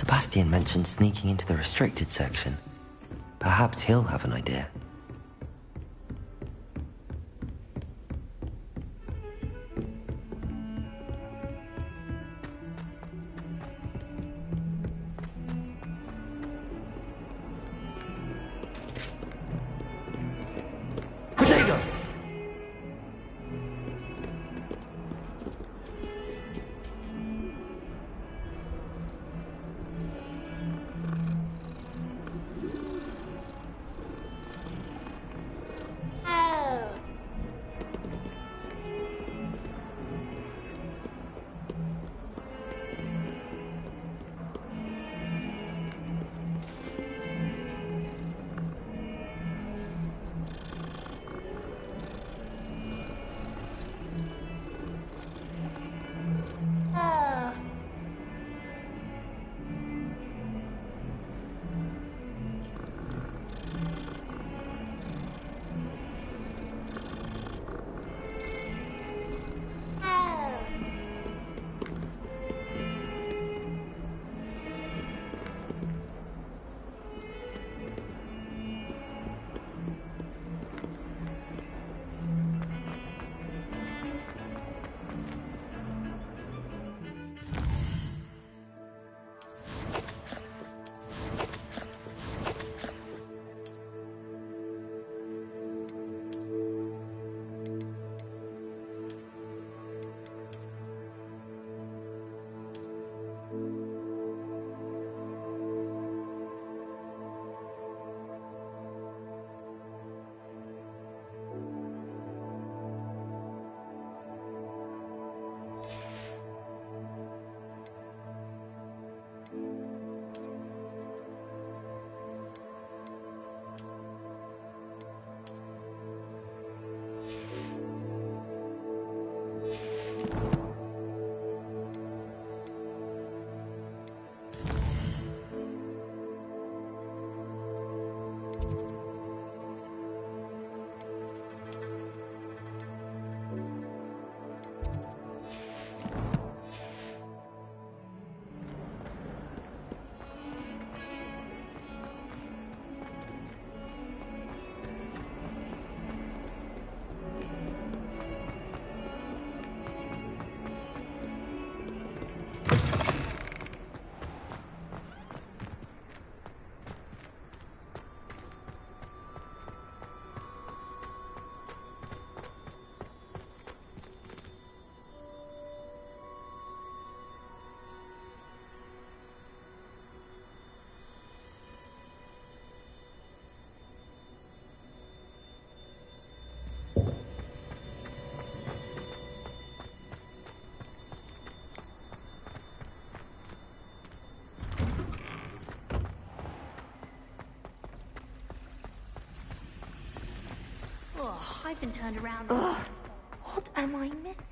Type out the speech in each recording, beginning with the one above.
Sebastian mentioned sneaking into the restricted section. Perhaps he'll have an idea. Oh, I've been turned around. Ugh, what am I missing?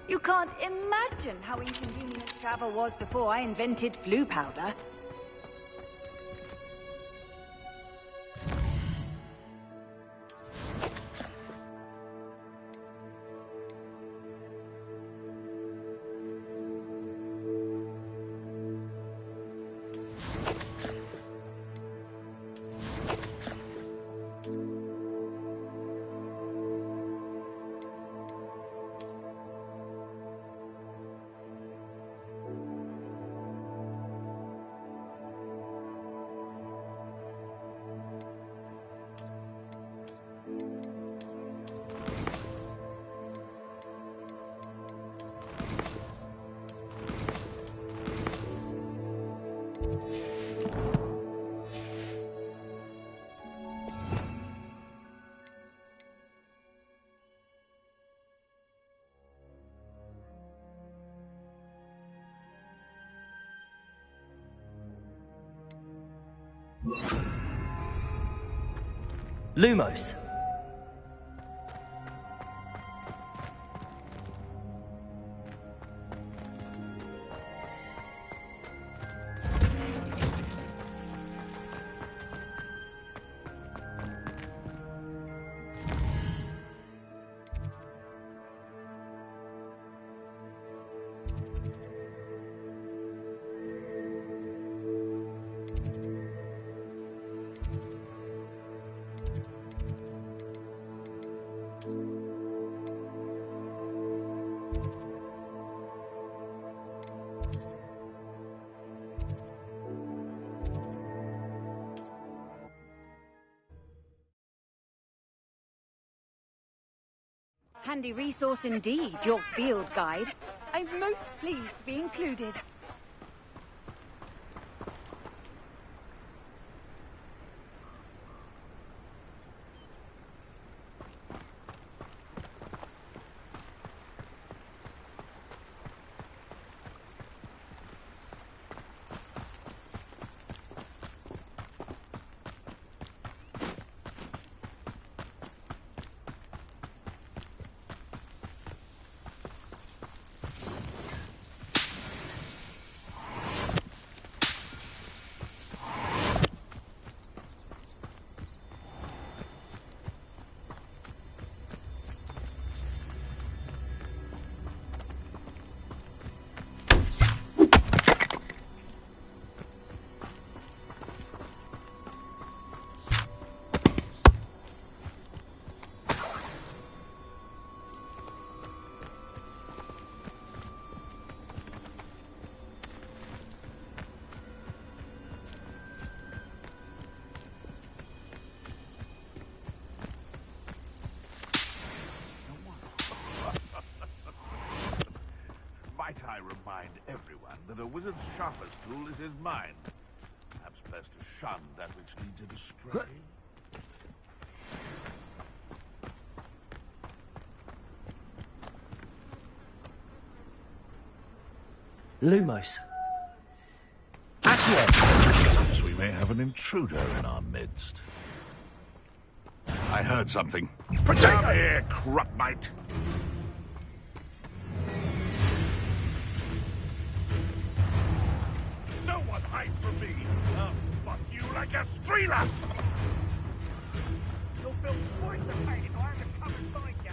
You can't imagine how inconvenient travel was before I invented flu powder. Lumos. Handy resource indeed, your field guide. I'm most pleased to be included. Might I remind everyone that a wizard's sharpest tool is his mind. Perhaps best to shun that which leads it astray. Lumos. Accio! Seems we may have an intruder in our midst. I heard something. Protect me here, Crupmite! No one hides from me! I'll spot you like a streeler! You'll feel quite the pain if I have to come and find you.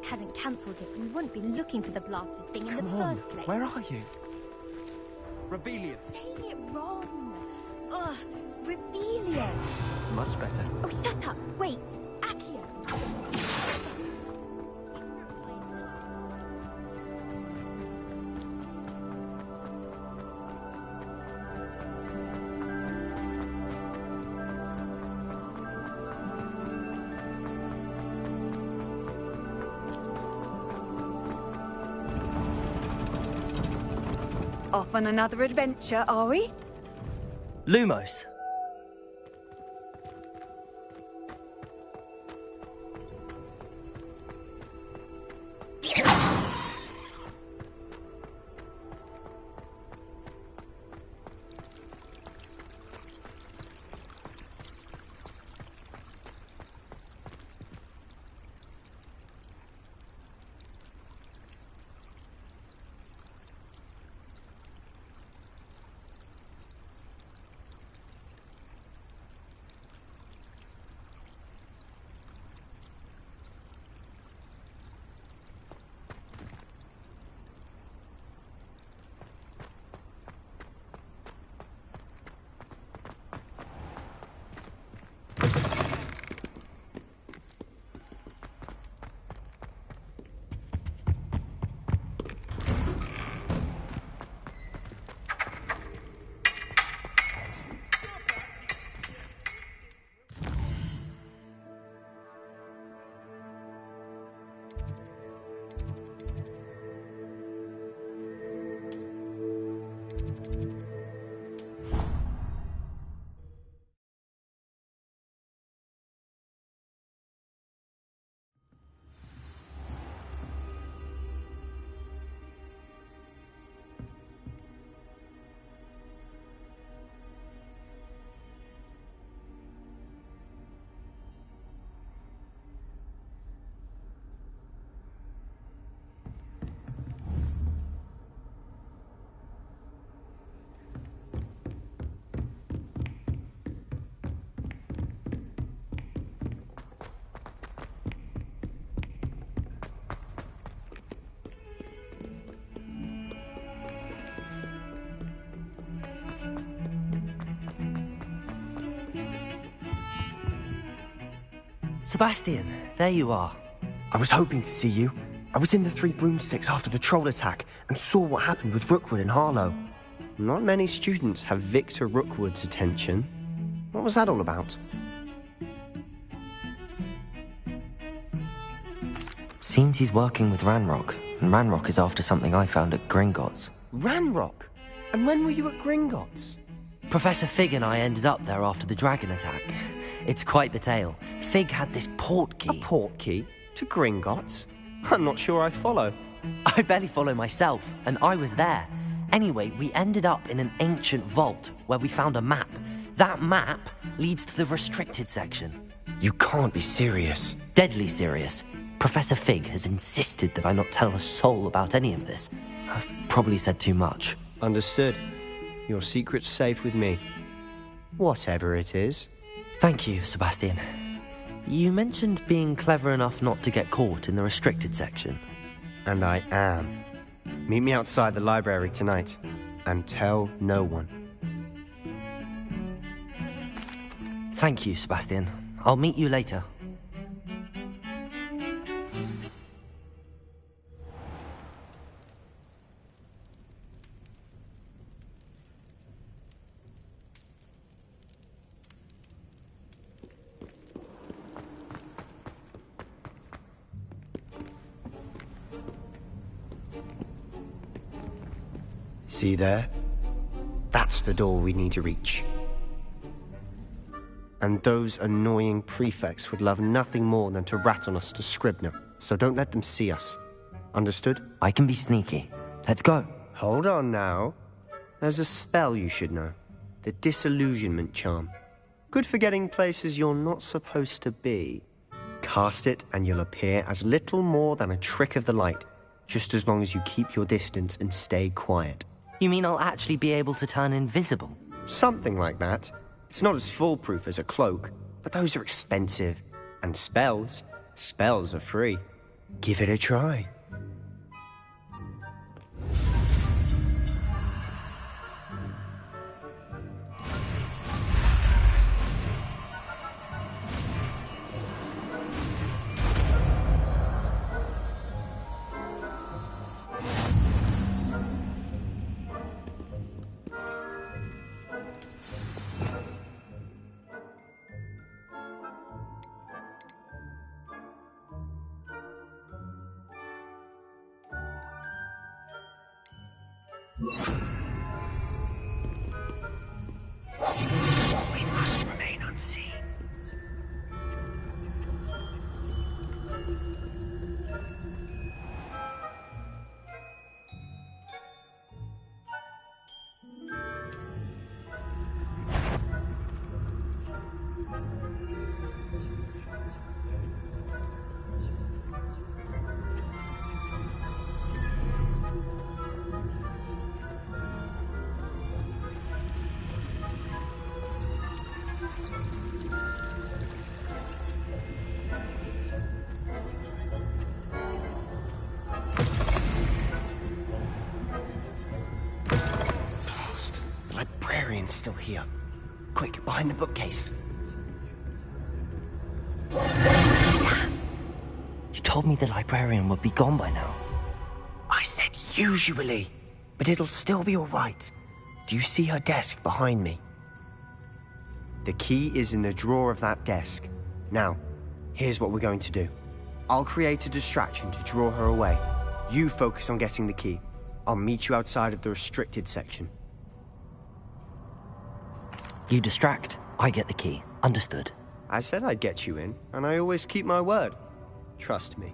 Hadn't cancelled it, we wouldn't be looking for the blasted thing in the first place. Where are you? Rebellious. Saying it wrong. Ugh, Revelia. Much better. Oh, shut up. Wait, Accio. Off on another adventure, are we? Lumos. Sebastian, there you are. I was hoping to see you. I was in the Three Broomsticks after the troll attack and saw what happened with Rookwood and Harlow. Not many students have Victor Rookwood's attention. What was that all about? Seems he's working with Ranrock, and Ranrock is after something I found at Gringotts. Ranrock? And when were you at Gringotts? Professor Fig and I ended up there after the dragon attack. It's quite the tale. Fig had this portkey. A portkey? To Gringotts? I'm not sure I follow. I barely follow myself, and I was there. Anyway, we ended up in an ancient vault where we found a map. That map leads to the restricted section. You can't be serious. Deadly serious. Professor Fig has insisted that I not tell a soul about any of this. I've probably said too much. Understood. Your secret's safe with me. Whatever it is. Thank you, Sebastian. You mentioned being clever enough not to get caught in the restricted section. And I am. Meet me outside the library tonight, and tell no one. Thank you, Sebastian. I'll meet you later. See there? That's the door we need to reach. And those annoying prefects would love nothing more than to rat on us to Scribner, so don't let them see us. Understood? I can be sneaky. Let's go. Hold on now. There's a spell you should know. The Disillusionment Charm. Good for getting places you're not supposed to be. Cast it and you'll appear as little more than a trick of the light, just as long as you keep your distance and stay quiet. You mean I'll actually be able to turn invisible? Something like that. It's not as foolproof as a cloak, but those are expensive. And spells are free. Give it a try. librarian's still here. Quick, behind the bookcase. You told me the librarian would be gone by now. I said usually, but it'll still be all right. Do you see her desk behind me? The key is in the drawer of that desk. Now, here's what we're going to do. I'll create a distraction to draw her away. You focus on getting the key. I'll meet you outside of the restricted section. You distract, I get the key. Understood. I said I'd get you in, and I always keep my word. Trust me.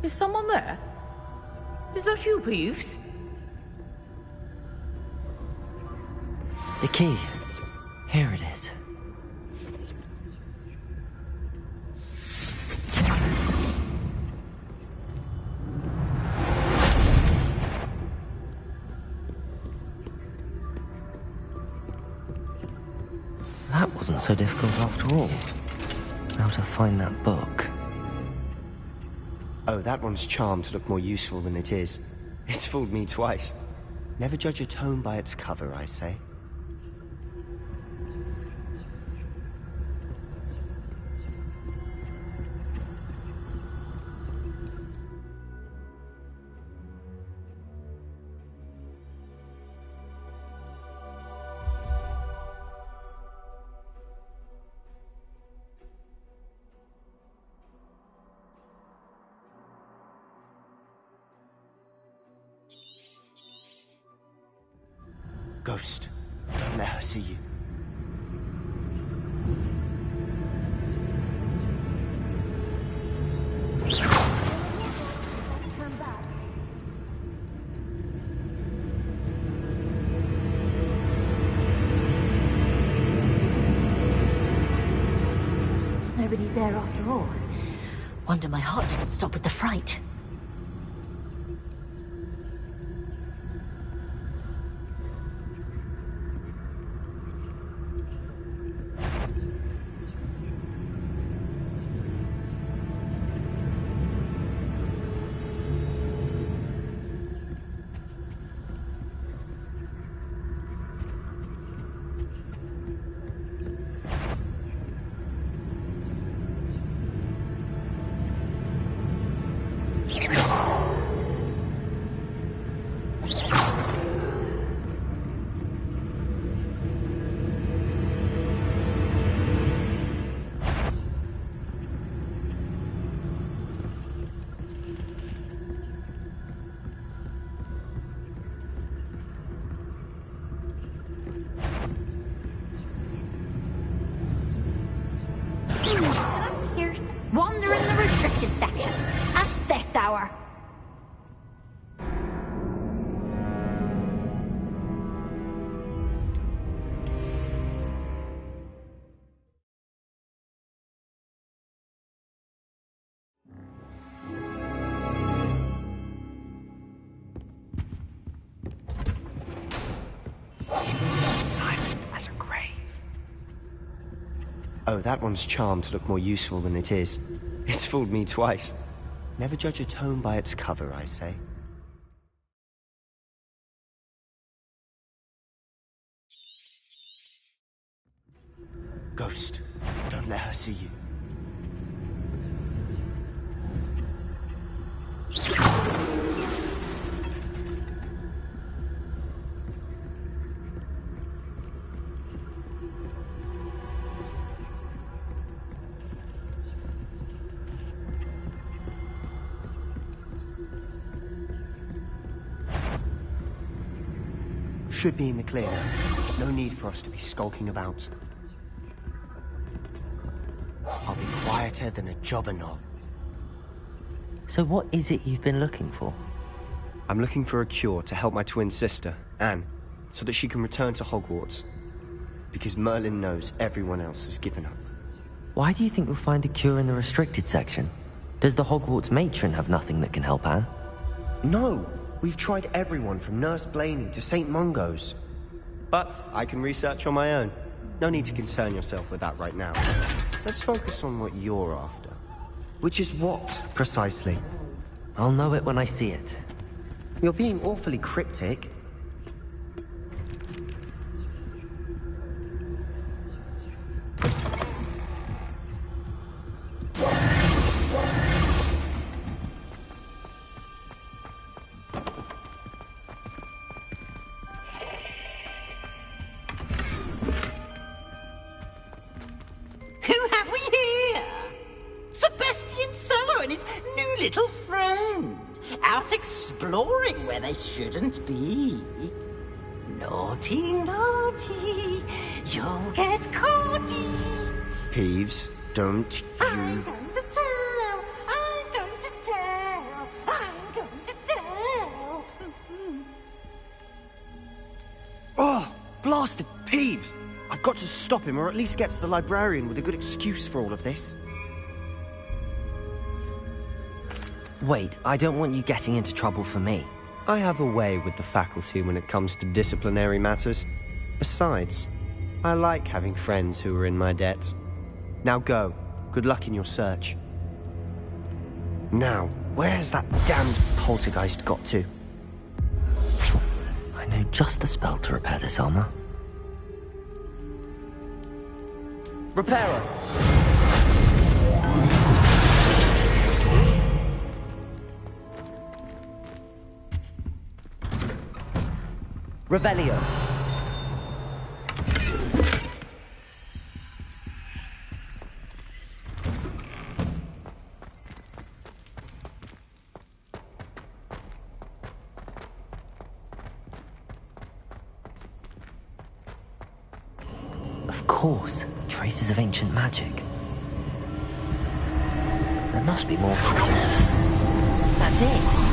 Is someone there? Is that you, Peeves? The key. Here it is. That wasn't so difficult after all. Now to find that book. Oh, that one's charmed to look more useful than it is. It's fooled me twice. Never judge a tome by its cover, I say. Ghost, don't let her see you. Nobody's there after all. Wonder my heart didn't stop with the fright. Wander in the restricted section at this hour. Silent as a grave. Oh, that one's charmed to look more useful than it is. It's fooled me twice. Never judge a tome by its cover, I say. Ghost, don't let her see you. Should be in the clear now. No need for us to be skulking about. I'll be quieter than a jobber knob. So what is it you've been looking for? I'm looking for a cure to help my twin sister, Anne, so that she can return to Hogwarts. Because Merlin knows everyone else has given up. Why do you think you'll find a cure in the restricted section? Does the Hogwarts matron have nothing that can help Anne? No, we've tried everyone from Nurse Blaney to St. Mungo's. But I can research on my own. No need to concern yourself with that right now. Let's focus on what you're after. Which is what, precisely? I'll know it when I see it. You're being awfully cryptic. Little friend, out exploring where they shouldn't be. Naughty, naughty, you'll get caughty. Peeves, don't I'm you... going to tell, I'm going to tell, I'm going to tell. Oh, blasted Peeves! I've got to stop him, or at least get to the librarian with a good excuse for all of this. Wait, I don't want you getting into trouble for me. I have a way with the faculty when it comes to disciplinary matters. Besides, I like having friends who are in my debt. Now go. Good luck in your search. Now, where's that damned poltergeist got to? I know just the spell to repair this armor. Reparo! Revelio. Of course, traces of ancient magic. There must be more to it. That's it!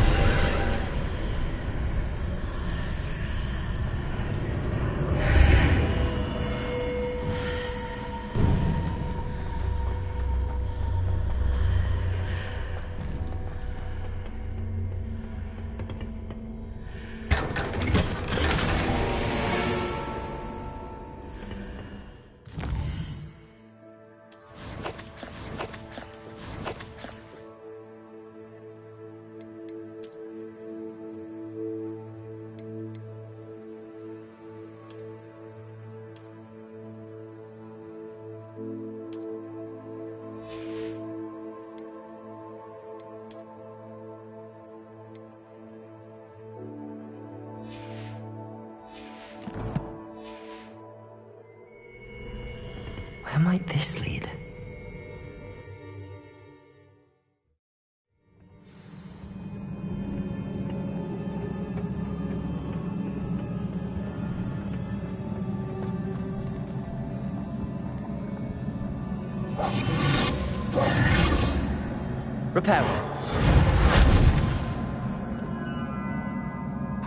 Where might this lead? Repair.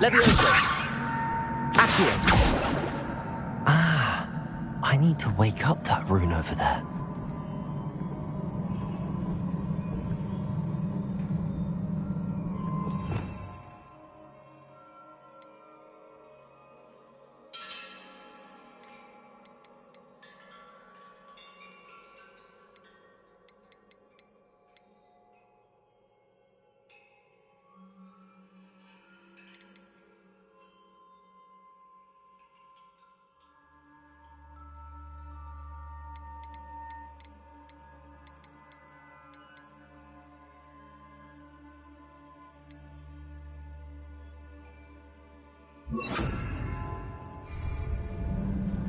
Levioso. Accio. I need to wake up that rune over there.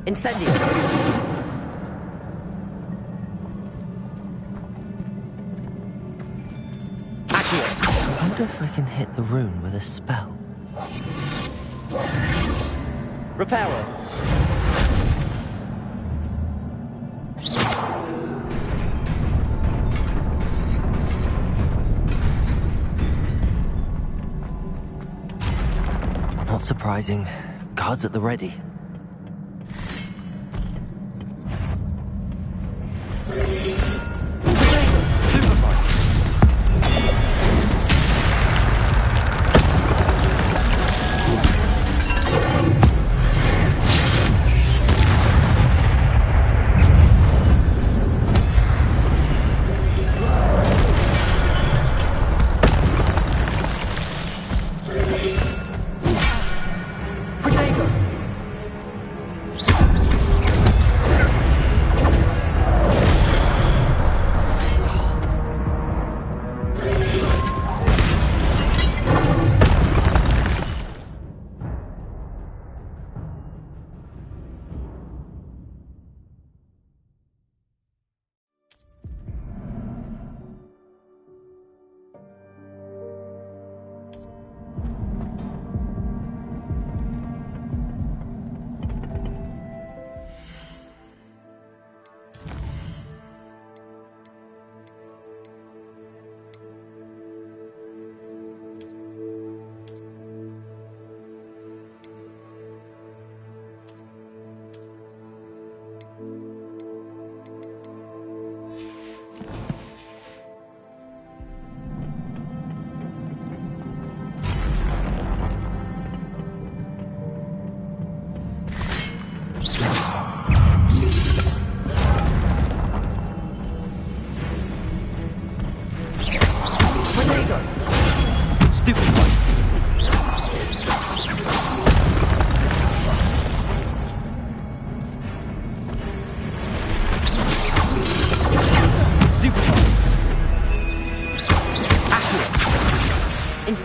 Incendio! Accio! I wonder if I can hit the rune with a spell. Reparo! Not surprising. Guards at the ready.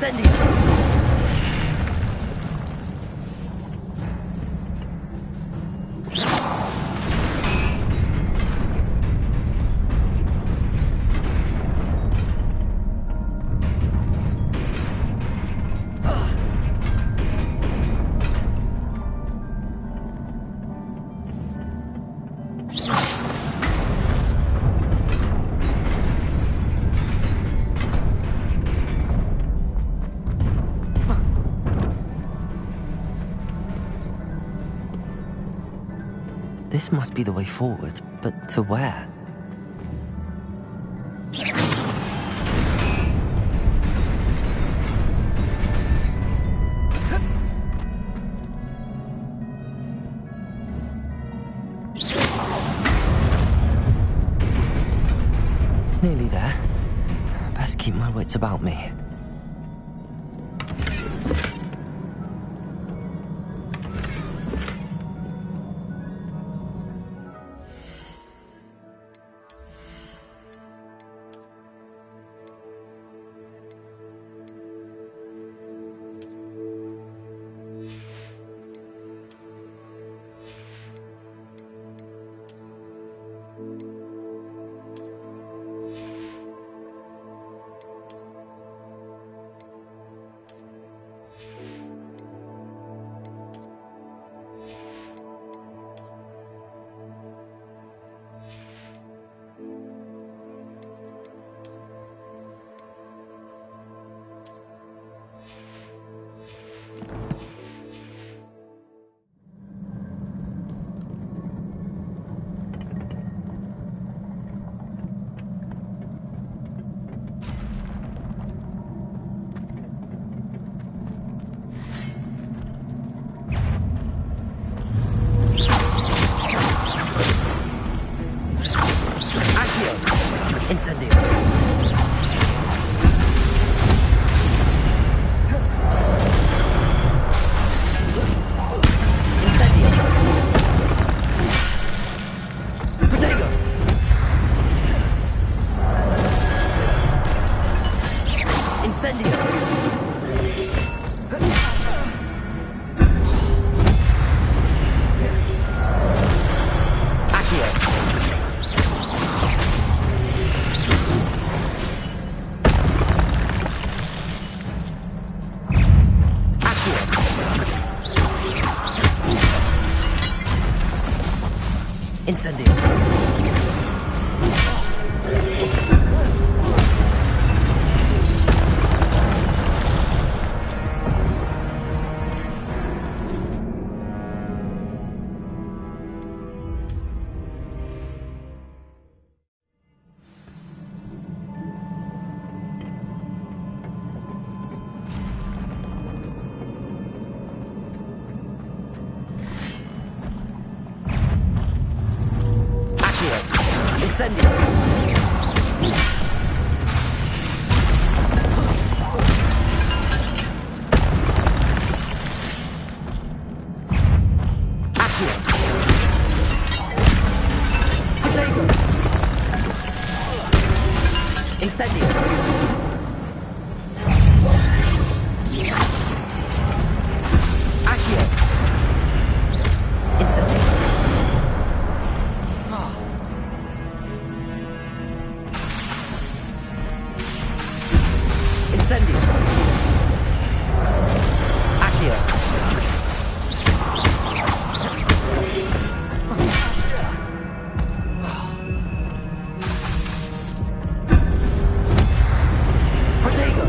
Incendio! This must be the way forward, but to where? Nearly there. Best keep my wits about me. Incendio. Incendio. Protego. Incendio. Incendio. Incendio. Accio. Protego. Incendio. Accio. Incendio. Incendio. Accio. Protego.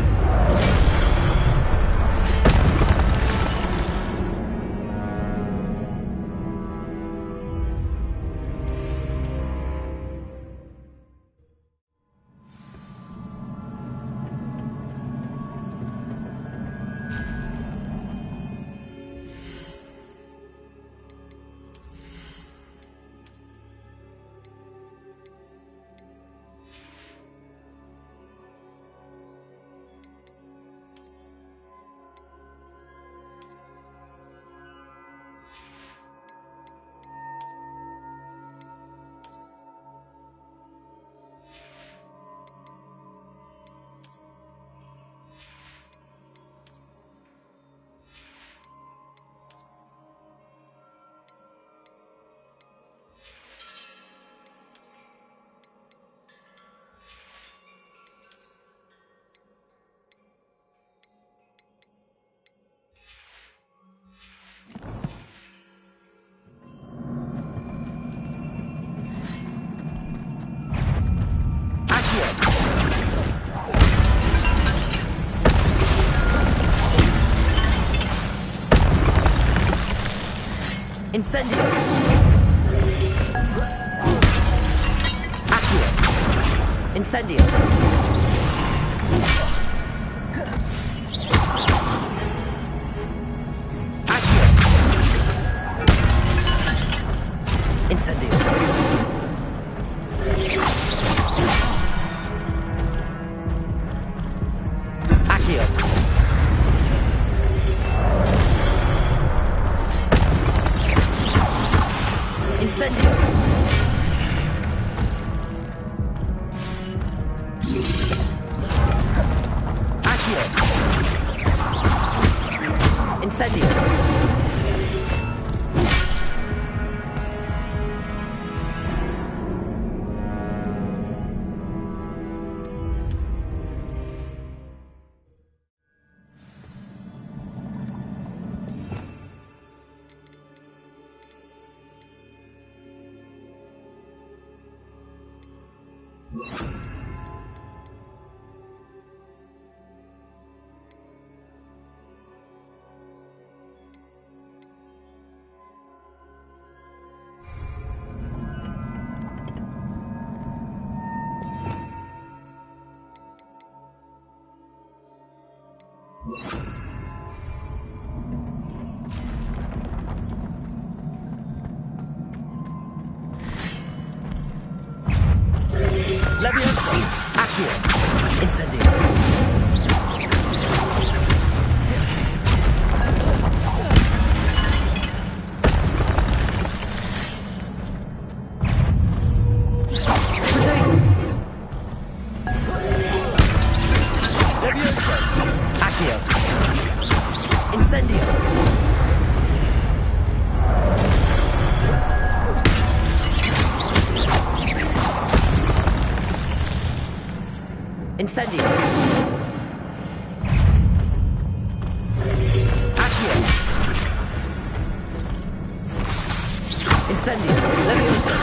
Incendio! Accio! Incendio! Accio! Incendio! Accio! Incendio! Accio! Incendio! Levioso! Accio! Incendio! Levioso! Accio! Incendio! Incendio! Accio! Incendio! Levioso!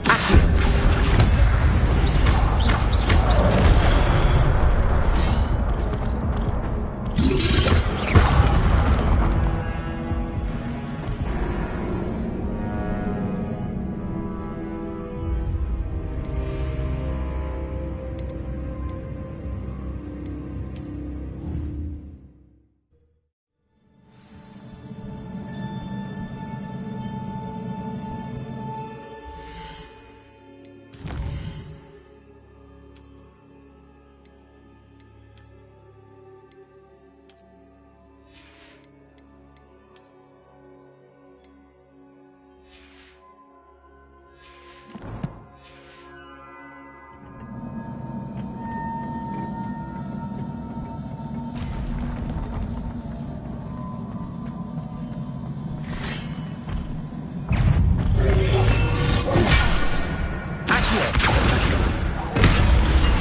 Accio!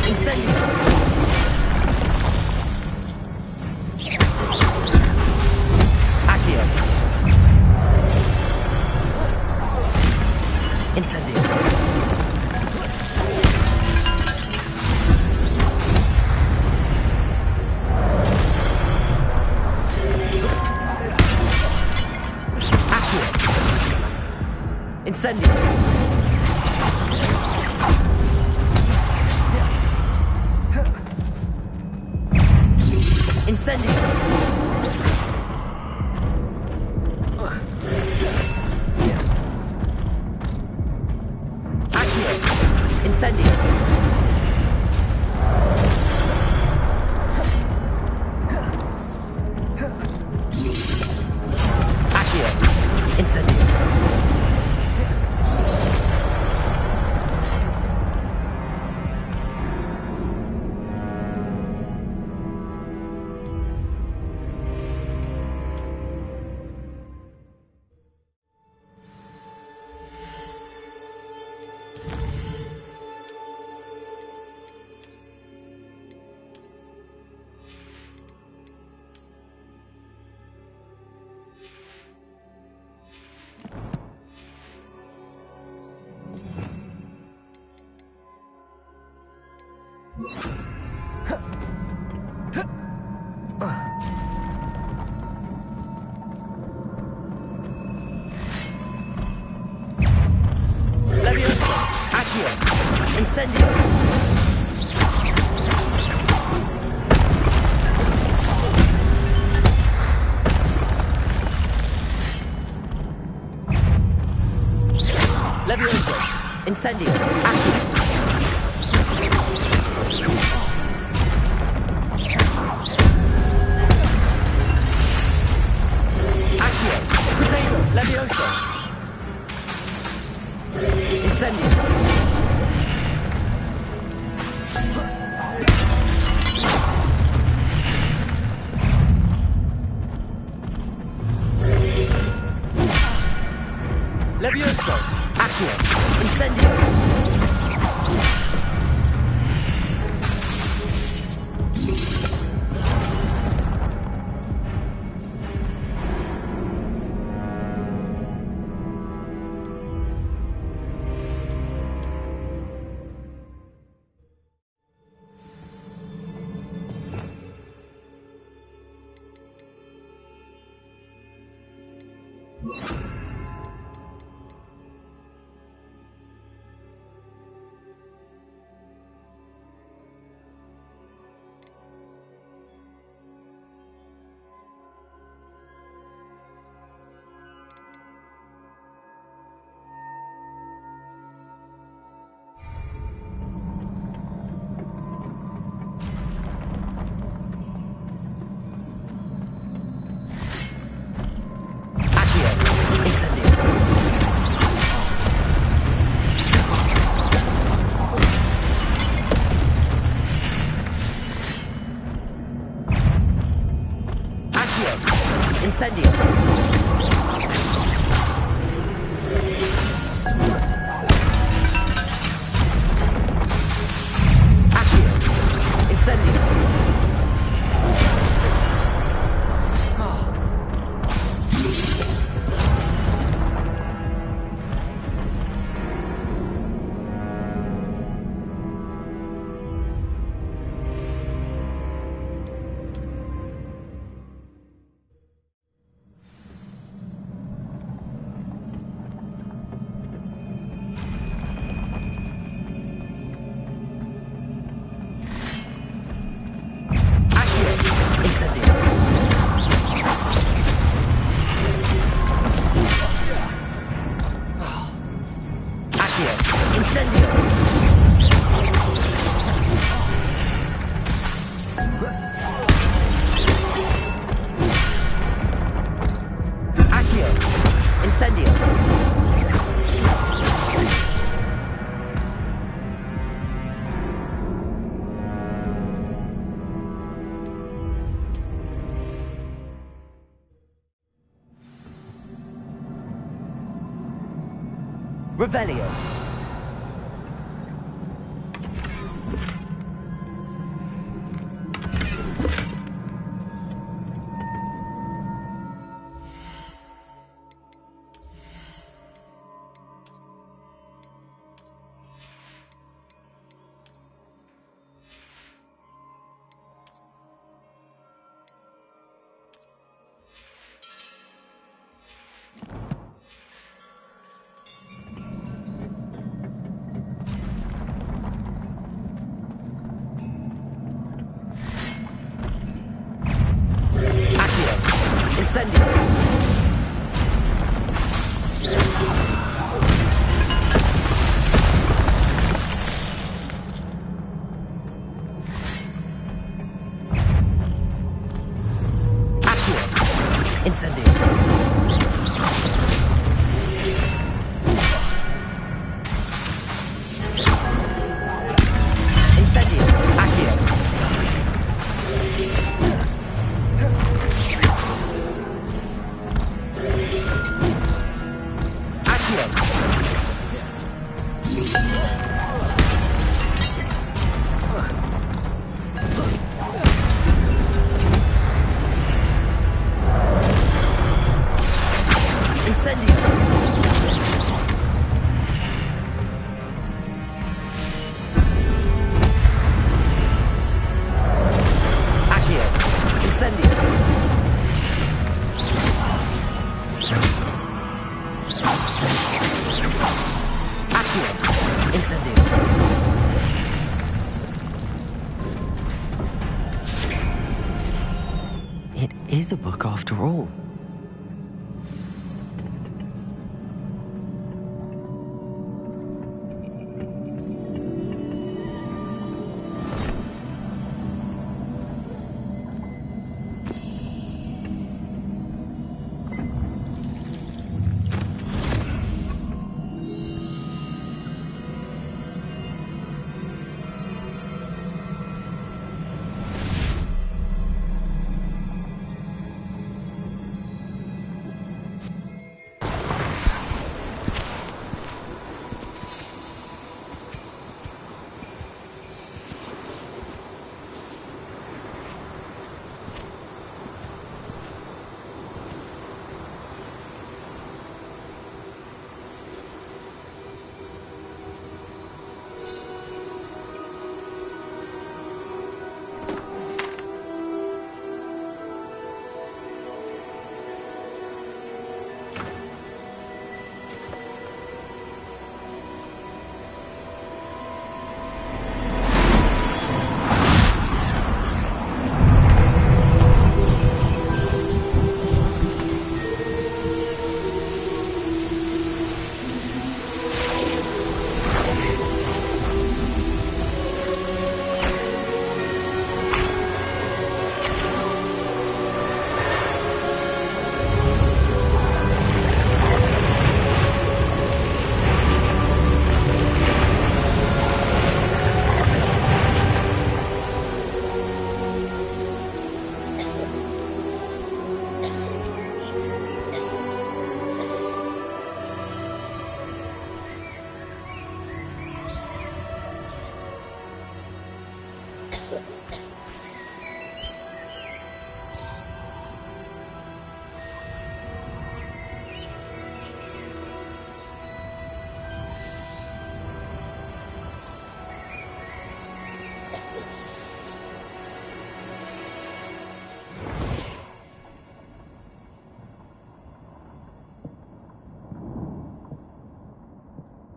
Incendio! Accio! Incendio! Incendio! Incendio! Accio! Incendio! Accio! Incendio! Levioso! Incendio! Accio! Levioso! Incendio! Levioso! Accio! Incendio! Incendio! Accio! Incendio! Revelio! Incendio! Accio! Incendio! Incendio! Accio! Incendio. It is a book after all.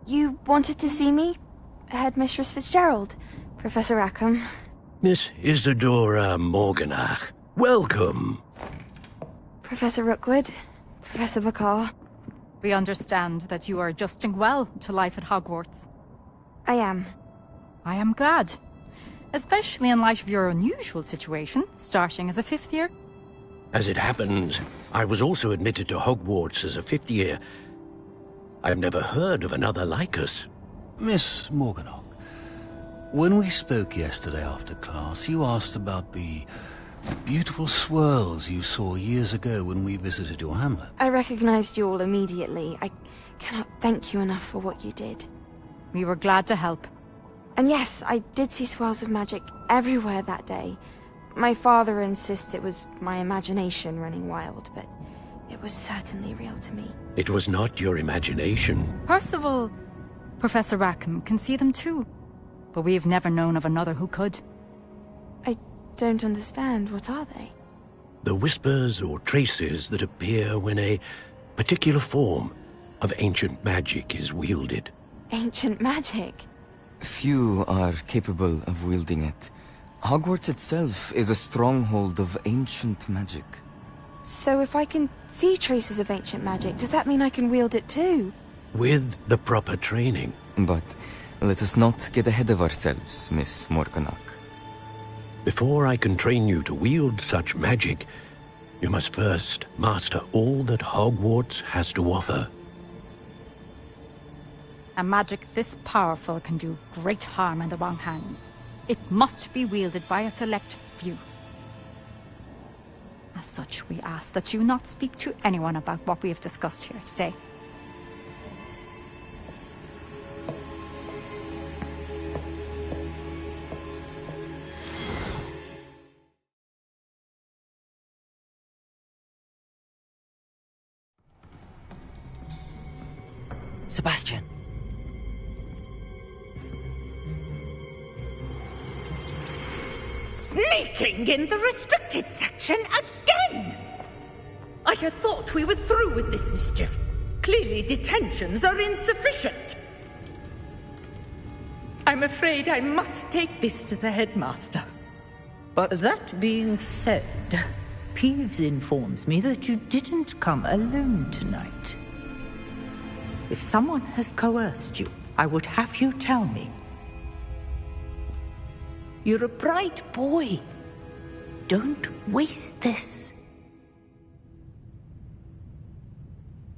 You wanted to see me? Headmistress Fitzgerald? Professor Rackham? Miss Isadora Morganach, welcome. Professor Rookwood? Professor Bakar? We understand that you are adjusting well to life at Hogwarts. I am. I am glad. Especially in light of your unusual situation, starting as a 5th year. As it happens, I was also admitted to Hogwarts as a 5th year. I've never heard of another like us. Miss Morganach, when we spoke yesterday after class, you asked about the beautiful swirls you saw years ago when we visited your hamlet. I recognized you all immediately. I cannot thank you enough for what you did. We were glad to help. And yes, I did see swirls of magic everywhere that day. My father insists it was my imagination running wild, but it was certainly real to me. It was not your imagination. Percival, Professor Rackham can see them too. But we have never known of another who could. I don't understand. What are they? The whispers or traces that appear when a particular form of ancient magic is wielded. Ancient magic? Few are capable of wielding it. Hogwarts itself is a stronghold of ancient magic. So if I can see traces of ancient magic, does that mean I can wield it too? With the proper training. But let us not get ahead of ourselves, Miss Morganach. Before I can train you to wield such magic, you must first master all that Hogwarts has to offer. A magic this powerful can do great harm in the wrong hands. It must be wielded by a select few. As such, we ask that you not speak to anyone about what we have discussed here today. Sebastian. Sneaking in the restricted section again! I had thought we were through with this mischief. Clearly detentions are insufficient. I'm afraid I must take this to the headmaster. But that being said, Peeves informs me that you didn't come alone tonight. If someone has coerced you, I would have you tell me. You're a bright boy. Don't waste this.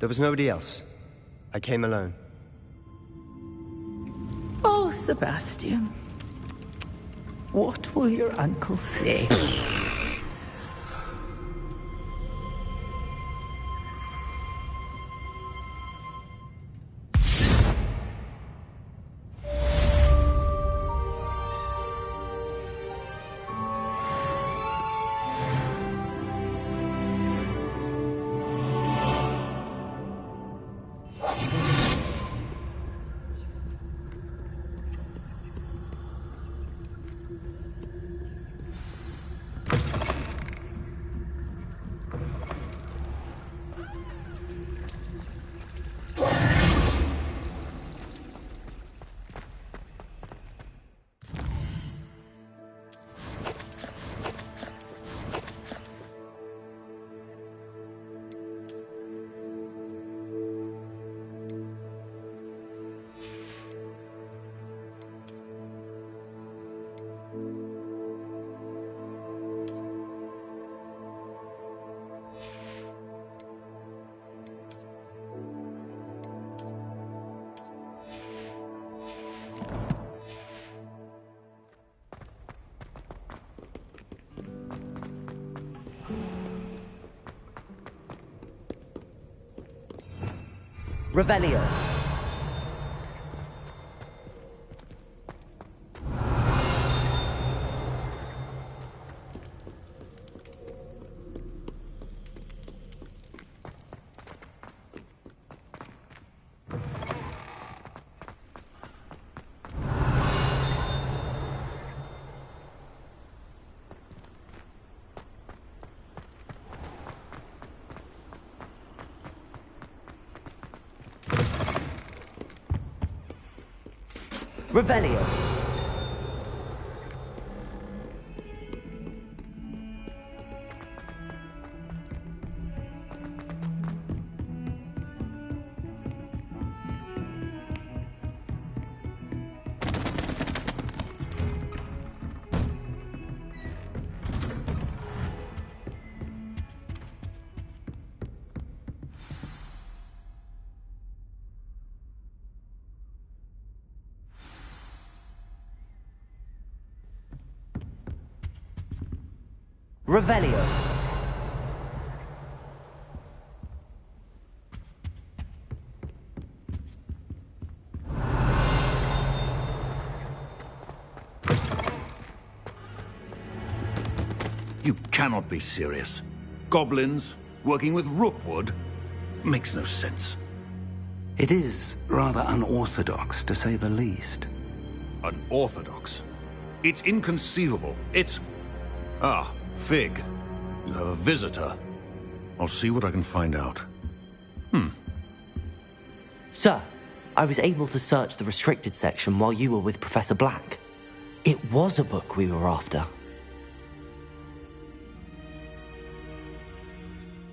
there was nobody else. I came alone. Oh, Sebastian. What will your uncle say? Revelio. Revelio. Revelio. You cannot be serious. Goblins working with Rookwood makes no sense. It is rather unorthodox, to say the least. Unorthodox? It's inconceivable. It's... Ah, Fig. You have a visitor. I'll see what I can find out. Sir, I was able to search the restricted section while you were with Professor Black. It was a book we were after.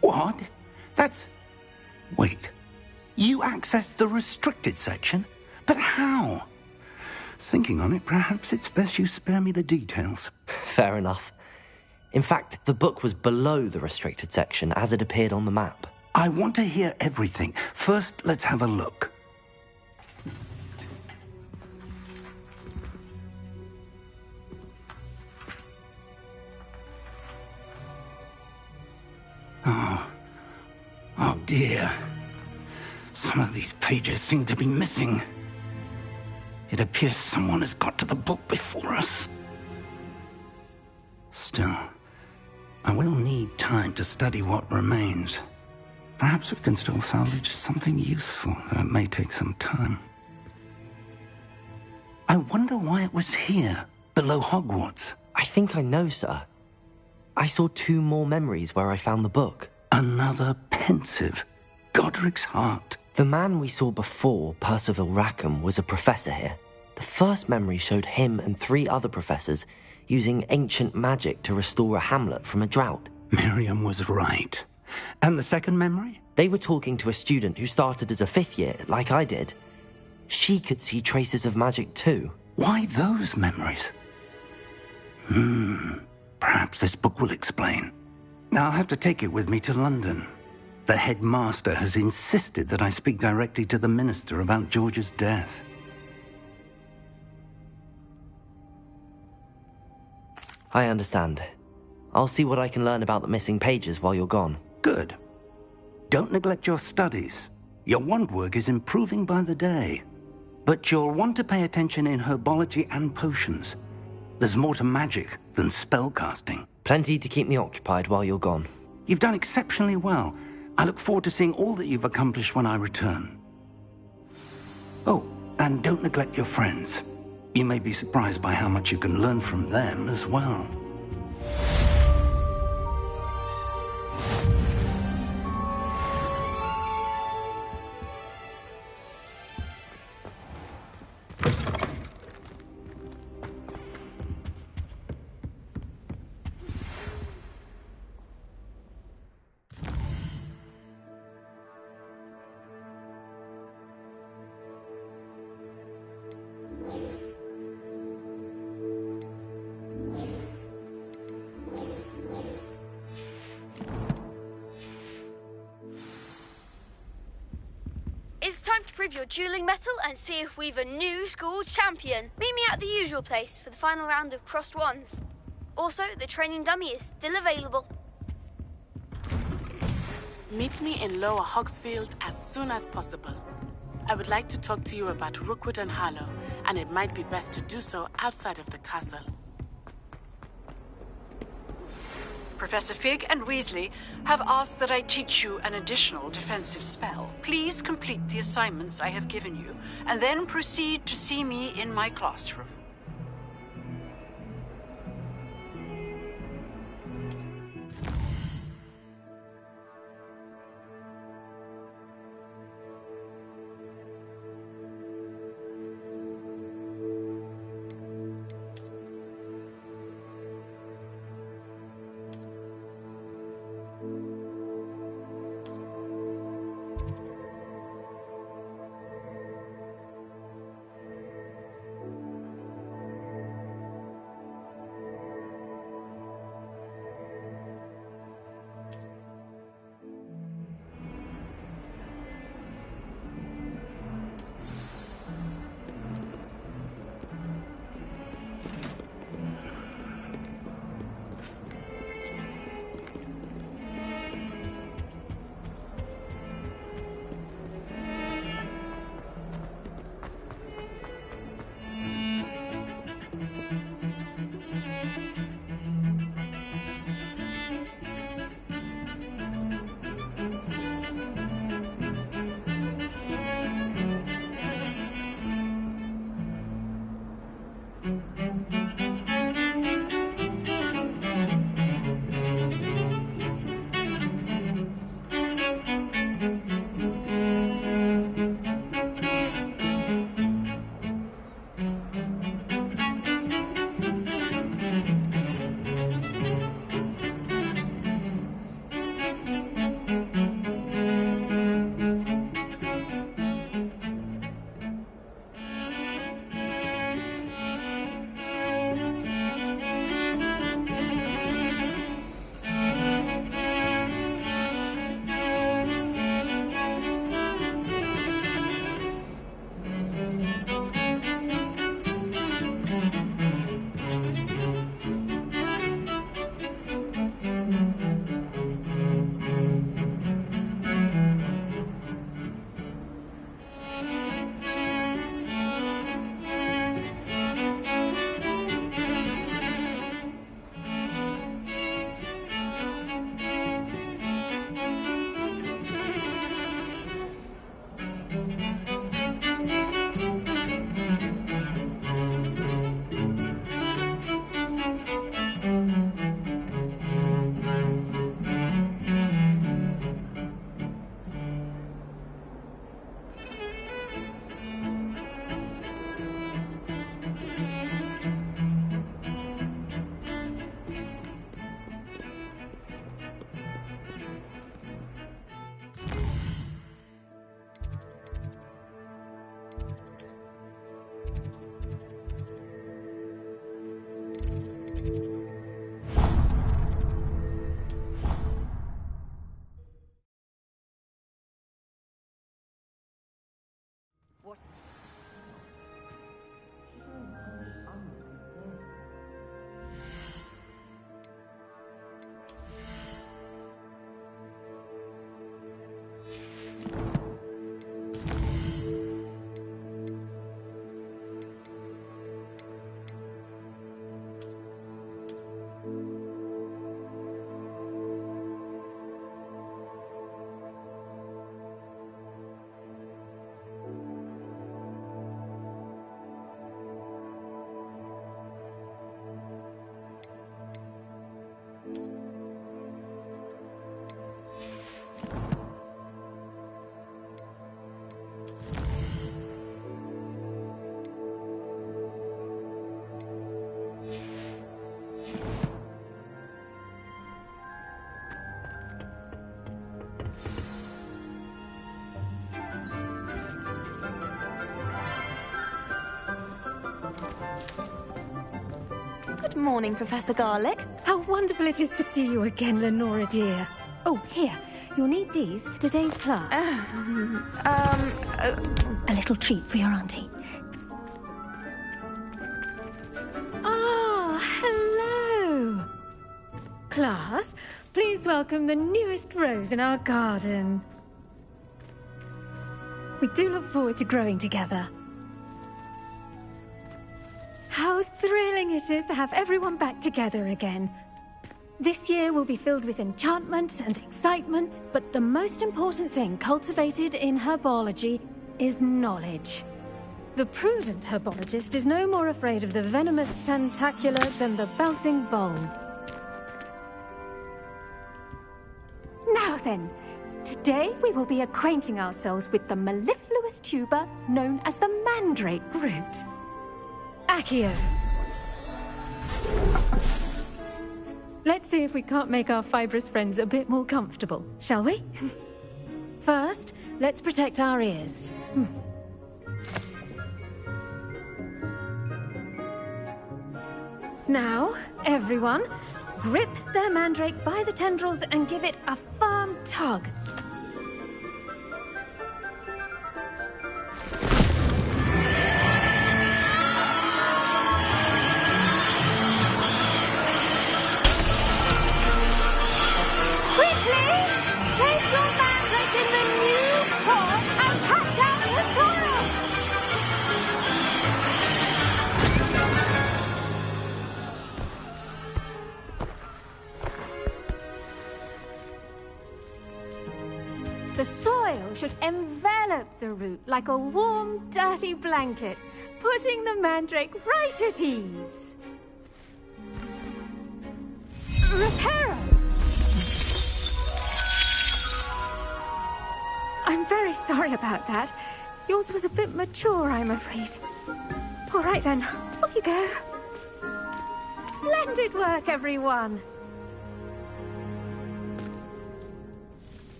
What? That's... Wait. You accessed the restricted section? But how? Thinking on it, perhaps it's best you spare me the details. Fair enough. In fact, the book was below the restricted section as it appeared on the map. I want to hear everything. First, let's have a look. Oh dear. Some of these pages seem to be missing. It appears someone has got to the book before us. Still, I will need time to study what remains. Perhaps we can still salvage something useful, though it may take some time. I wonder why it was here, below Hogwarts. I think I know, sir. I saw 2 more memories where I found the book. Another pensive. Godric's heart. The man we saw before, Percival Rackham, was a professor here. The first memory showed him and 3 other professors using ancient magic to restore a hamlet from a drought. Miriam was right. And the second memory? They were talking to a student who started as a 5th year, like I did. She could see traces of magic too. Why those memories? Perhaps this book will explain. I'll have to take it with me to London. The headmaster has insisted that I speak directly to the minister about George's death. I understand. I'll see what I can learn about the missing pages while you're gone. Good. Don't neglect your studies. Your wand work is improving by the day. But you'll want to pay attention in herbology and potions. There's more to magic than spellcasting. Plenty to keep me occupied while you're gone. You've done exceptionally well. I look forward to seeing all that you've accomplished when I return. Oh, and don't neglect your friends. You may be surprised by how much you can learn from them as well. It's time to prove your dueling mettle and see if we've a new school champion. Meet me at the usual place for the final round of crossed wands. Also, the training dummy is still available. Meet me in Lower Hogsfield as soon as possible. I would like to talk to you about Rookwood and Harlow, and it might be best to do so outside of the castle. Professor Fig and Weasley have asked that I teach you an additional defensive spell. Please complete the assignments I have given you, and then proceed to see me in my classroom. Good morning, Professor Garlick. How wonderful it is to see you again, Lenora dear. Oh, here. You'll need these for today's class. A little treat for your auntie. Ah, hello. Class, please welcome the newest rose in our garden. We do look forward to growing together. How thrilling it is to have everyone back together again. This year will be filled with enchantment and excitement, but the most important thing cultivated in herbology is knowledge. The prudent herbologist is no more afraid of the venomous tentacula than the bouncing bulb. Now then, today we will be acquainting ourselves with the mellifluous tuber known as the mandrake root. Accio. Let's see if we can't make our fibrous friends a bit more comfortable, shall we? First, let's protect our ears. Now, everyone, grip their mandrake by the tendrils and give it a firm tug. The soil should envelop the root like a warm, dirty blanket, putting the mandrake right at ease. Reparo! I'm very sorry about that. Yours was a bit mature, I'm afraid. All right then, off you go. Splendid work, everyone.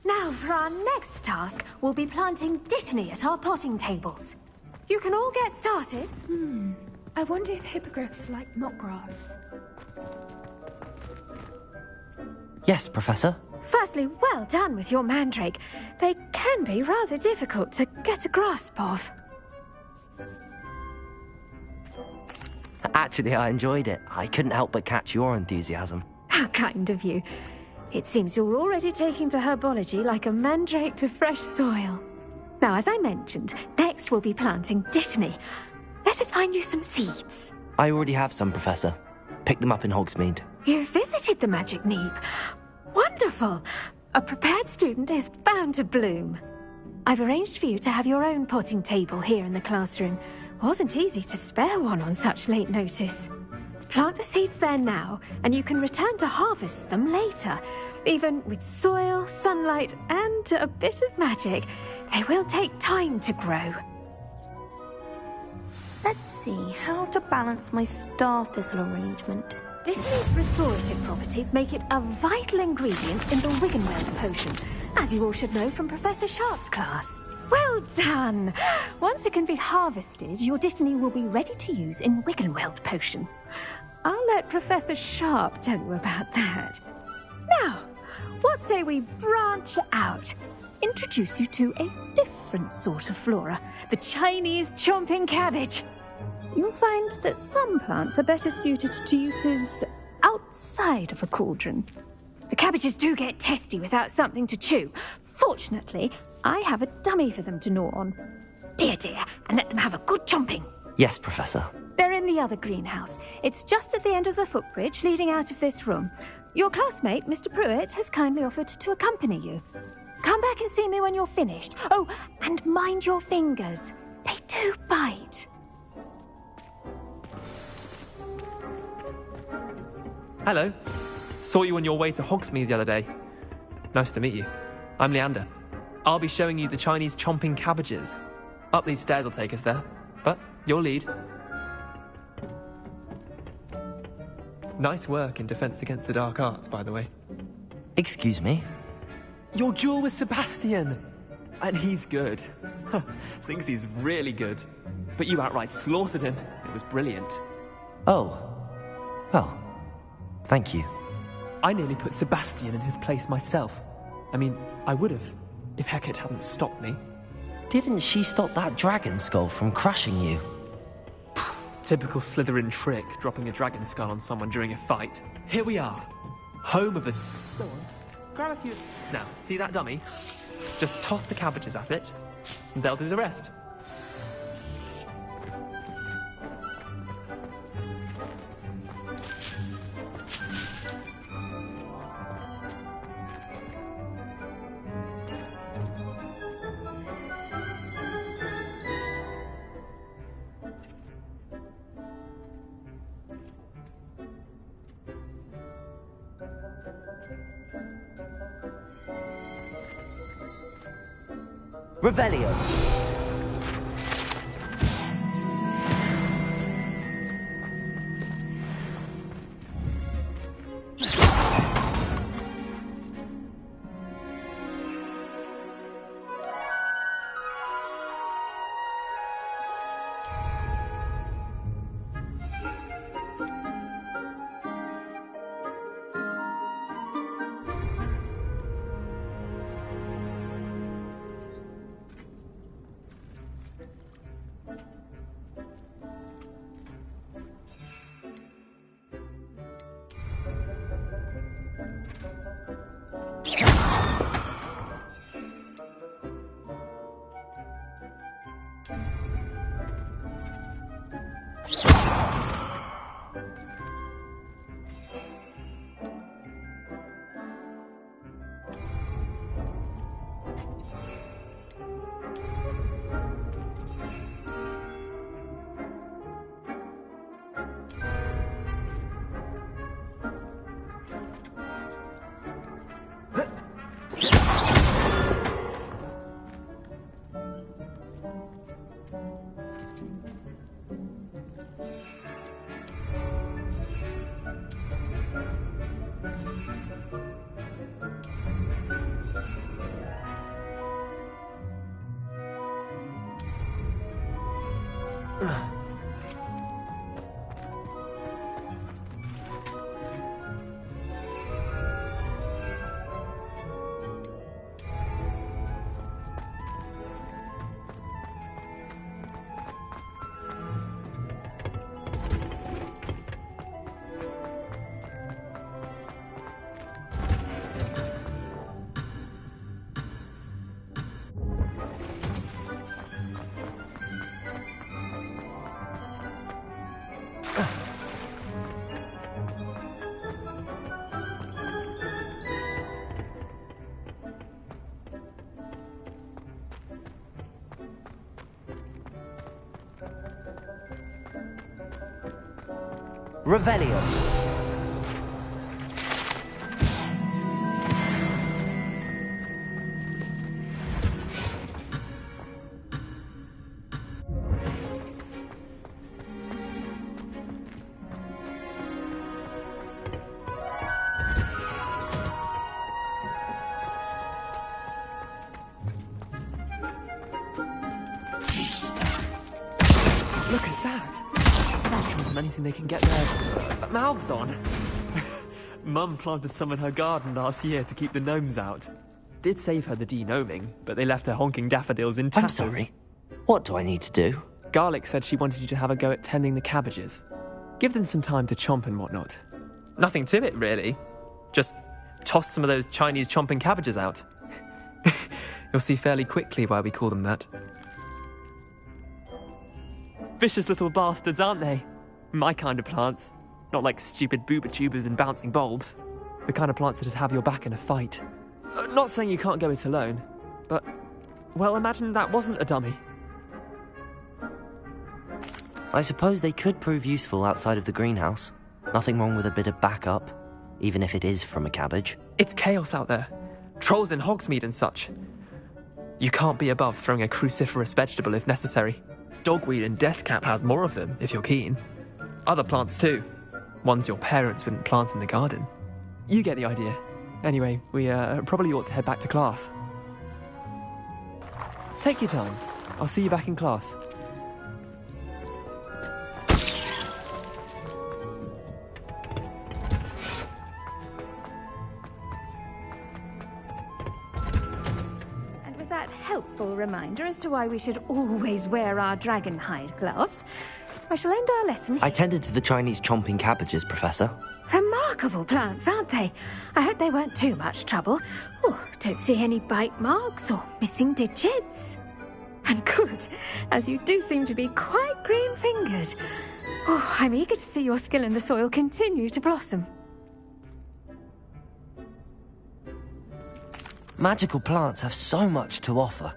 Now, for our next task, we'll be planting Dittany at our potting tables. You can all get started. I wonder if hippogriffs like knotgrass. Yes, Professor. Firstly, well done with your mandrake. They can be rather difficult to get a grasp of. Actually, I enjoyed it. I couldn't help but catch your enthusiasm. How kind of you. It seems you're already taking to herbology like a mandrake to fresh soil. Now, as I mentioned, next we'll be planting Dittany. Let us find you some seeds. I already have some, Professor. Picked them up in Hogsmeade. You visited the Magic Neep. Wonderful! A prepared student is bound to bloom. I've arranged for you to have your own potting table here in the classroom. Wasn't easy to spare one on such late notice. Plant the seeds there now, and you can return to harvest them later. Even with soil, sunlight, and a bit of magic, they will take time to grow. Let's see how to balance my star thistle arrangement. Dittany's restorative properties make it a vital ingredient in the Wiggenweld potion, as you all should know from Professor Sharp's class. Well done! Once it can be harvested, your Dittany will be ready to use in Wiggenweld potion. I'll let Professor Sharp tell you about that. Now, what say we branch out? Introduce you to a different sort of flora, the Chinese chomping cabbage. You'll find that some plants are better suited to uses outside of a cauldron. The cabbages do get testy without something to chew. Fortunately, I have a dummy for them to gnaw on. Be a dear and let them have a good chomping. Yes, Professor. They're in the other greenhouse. It's just at the end of the footbridge leading out of this room. Your classmate, Mr. Pruitt, has kindly offered to accompany you. Come back and see me when you're finished. Oh, and mind your fingers. They do bite. Hello. Saw you on your way to Hogsmeade the other day. Nice to meet you. I'm Leander. I'll be showing you the Chinese chomping cabbages. Up these stairs will take us there, but you'll lead. Nice work in Defense Against the Dark Arts, by the way. Excuse me? Your duel with Sebastian! And he's good. Thinks he's really good. But you outright slaughtered him. It was brilliant. Oh, Well, thank you. I nearly put Sebastian in his place myself. I mean, I would have, if Hecate hadn't stopped me. Didn't she stop that dragon skull from crushing you? Typical Slytherin trick, dropping a dragon skull on someone during a fight. Here we are, home of the... Go on, grab a few... Now, see that dummy? Just toss the cabbages at it, and they'll do the rest. Revelio. Revelio. Look at that! Naturally than anything they can get their mouths on. Mum planted some in her garden last year to keep the gnomes out. Did save her the de-gnoming, but they left her honking daffodils in tatters. I'm sorry. What do I need to do? Garlic said she wanted you to have a go at tending the cabbages. Give them some time to chomp and whatnot. Nothing to it, really. Just toss some of those Chinese chomping cabbages out. You'll see fairly quickly why we call them that. Vicious little bastards, aren't they? My kind of plants. Not like stupid booba tubers and bouncing bulbs. The kind of plants that'd have your back in a fight. Not saying you can't go it alone, but... well, imagine that wasn't a dummy. I suppose they could prove useful outside of the greenhouse. Nothing wrong with a bit of backup, even if it is from a cabbage. It's chaos out there. Trolls in Hogsmeade and such. You can't be above throwing a cruciferous vegetable if necessary. Dogweed and deathcap has more of them, if you're keen. Other plants too. Ones your parents wouldn't plant in the garden. You get the idea. Anyway, we probably ought to head back to class. Take your time. I'll see you back in class. helpful reminder as to why we should always wear our dragon hide gloves. I shall end our lesson I here. tended to the Chinese chomping cabbages, Professor. Remarkable plants, aren't they? I hope they weren't too much trouble. Oh, don't see any bite marks or missing digits. And good, as you do seem to be quite green-fingered. Oh, I'm eager to see your skill in the soil continue to blossom. Magical plants have so much to offer.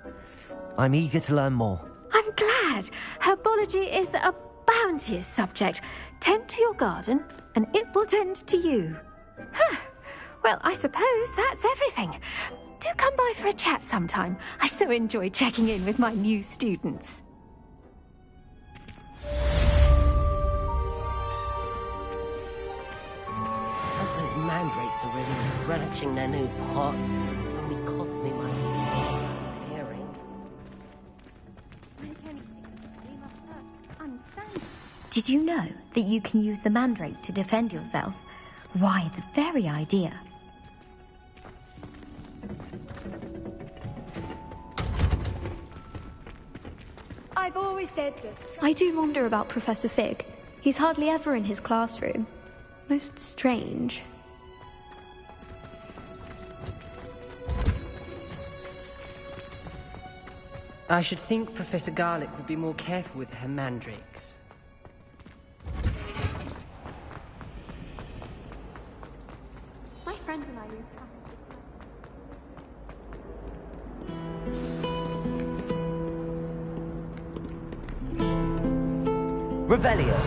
I'm eager to learn more. I'm glad. Herbology is a bounteous subject. Tend to your garden, and it will tend to you. Huh. Well, I suppose that's everything. Do come by for a chat sometime. I so enjoy checking in with my new students. Those mandrakes are really relishing their new pots. Only cost me my hearing. Did you know that you can use the mandrake to defend yourself? Why, the very idea. I've always said that. I do wonder about Professor Fig. He's hardly ever in his classroom. Most strange. I should think Professor Garlick would be more careful with her mandrakes. My friend and I moved Revelio.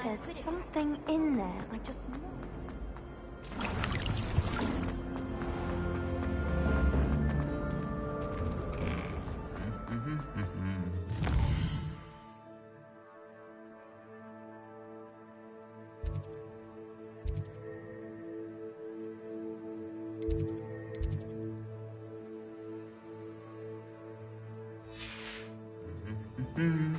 There's something in there. I just know. Mm-hmm.